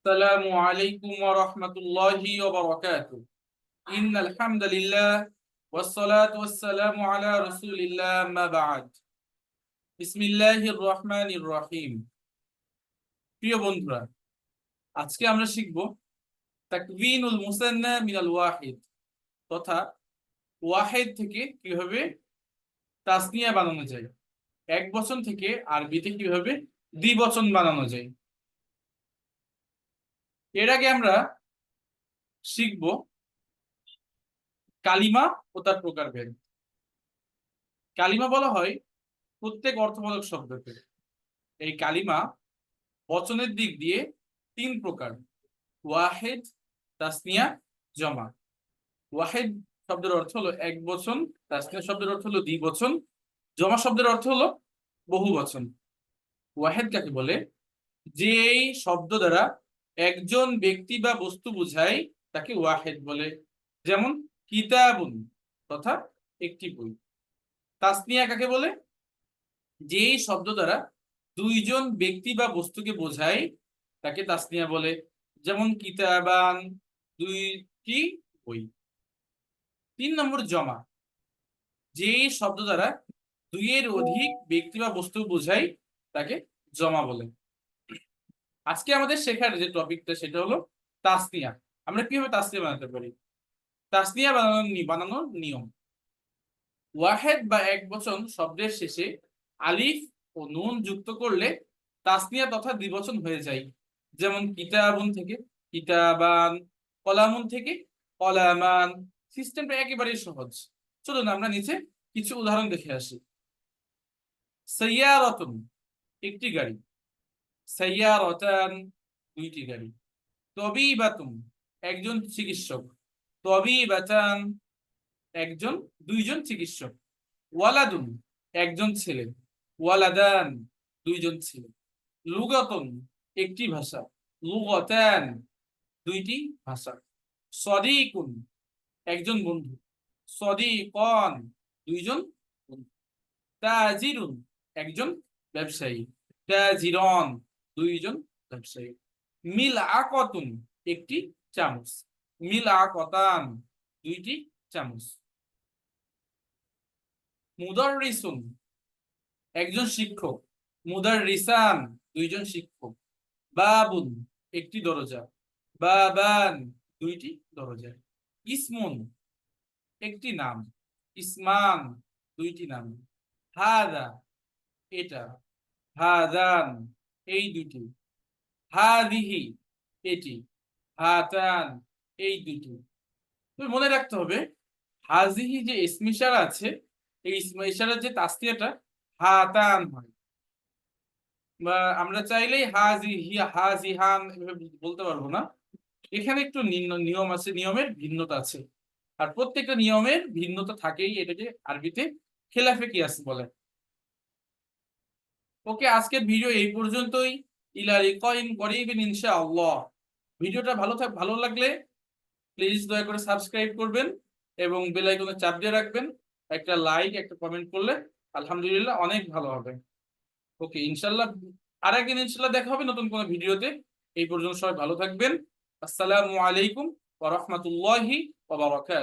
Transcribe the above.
আসসালামু আলাইকুম ওয়া রাহমাতুল্লাহি ওয়া বারাকাতুহু। ইন্নাল হামদালিল্লাহ ওয়াসসালাতু ওয়াসসালামু আলা রাসূলিল্লাহ আম্মা বা'দ। বিসমিল্লাহির রহমানির রহিম। প্রিয় বন্ধুরা, আজকে আমরা শিখব তাকওয়িনুল মুসান্না মিনাল ওয়াহিদ, তথা ওয়াহিদ থেকে কিভাবে তাসনিয়া বানানো যায়, এক বচন থেকে আরবিতে কিভাবে দ্বিবচন বানানো যায়। এর আগে আমরা শিখব কালিমা ও তার প্রকারভেদ। কালিমা বলা হয় প্রত্যেক অর্থবোধক শব্দকে। এই কালিমা বচনের দিক দিয়ে তিন প্রকার: ওয়াহিদ, তাসনিয়া, জমা। ওয়াহিদ শব্দের অর্থ হলো এক বচন, তাসনিয়া শব্দের অর্থ হলো দ্বিবচন, জমা শব্দের অর্থ হলো বহু বচন। ওয়াহিদ কাকে বলে? যেই শব্দ দ্বারা একজন ব্যক্তি বা বস্তু বোঝায় তাকে ওয়াহিদ বলে। যেমন কিতাবুন, তথা একটি বই। তাসনিয়া কাকে বলে? যেই শব্দ দ্বারা দুইজন ব্যক্তি বা বস্তুকে বোঝায় তাকে তাসনিয়া বলে। যেমন কিতাবান, দুইটি বই। 3 নম্বর জমা। যেই শব্দ দ্বারা দুইয়ের অধিক ব্যক্তি বা বস্তু বোঝায় তাকে জমা বলে। আজকে আমাদের শেখার যে টপিকটা সেটা হলো তাসনিয়া। আমরা কিভাবে তাসনিয়া বানাতে পারি, তাসনিয়া বানানোর নিয়ম। ওয়াহেদ বা এক বচন শব্দের শেষে আলিফ ও নুন যুক্ত করলে তাসনিয়া তথা দ্বিবচন হয়ে যায়। যেমন কিতাবুন থেকে কিতাবান, কলামুন থেকে কলামান। সিস্টেমটা একেবারেই সহজ। চলুন আমরা নিচে কিছু উদাহরণ দেখে আসি। সাইয়ারাতুন, একটি গাড়ি। সাইয়ারাতান, দুইটি গাড়ি। তবিবাতুন, একজন চিকিৎসক। তবিবাতান, দুইজন চিকিৎসক। ওয়ালাদুন, একজন ছেলে। ওয়ালাদান, দুইজন ছেলে। লুগাতুন, একটি ভাষা। লুগাতান, দুইটি ভাষা। সদিকুন, একজন বন্ধু। সদিকন, দুইজন বন্ধু। তাজিরুন, একজন ব্যবসায়ী। তাজিরন, দুইজন ব্যবসায়ী। মিলআকাতুন, একটি চামচ। মিলআকাতান, দুইটি চামচ। মুদাররিসুন, একজন শিক্ষক। মুদাররিসান, দুইজন শিক্ষক। বাবুন, একটি দরজা। বাবান, দুইটি দরজা। ইসমুন, একটি নাম। ইসমান, দুইটি নাম। হাদা, এটা। হাদান, এই দুটি। হাদিহি, এটি। হাতান, এই দুটি। তুমি মনে রাখতে হবে হাজিহি যে ইসম ইশারা আছে, এই ইসম ইশারার যে তাসনিয়াটা হাতান হয়। বা আমরা চাইলেই হাজিহি হাজিহান এভাবে বলতে পারবো না। এখানে একটু নিয়ম আছে, নিয়মের ভিন্নতা আছে। আর প্রত্যেকটা নিয়মের ভিন্নতা থাকেই, এটাকে আরবিতে খেলাফে কিয়াস বলে। ওকে, আজকের ভিডিও এই পর্যন্তই। ইলা লিকাইন করিবিন ইনশাআল্লাহ। ভিডিওটা ভালো লাগলে প্লিজ দয়া করে সাবস্ক্রাইব করবেন এবং বেল আইকনে চাপ দিয়ে রাখবেন। একটা লাইক, একটা কমেন্ট করলে আলহামদুলিল্লাহ অনেক ভালো হবে। ওকে, ইনশাল্লাহ আর একদিন ইনশাল্লাহ দেখা হবে নতুন কোনো ভিডিওতে। এই পর্যন্ত সবাই ভালো থাকবেন। আসসালামু আলাইকুম ওয়া রাহমাতুল্লাহি ওয়া বারাকাতুহু।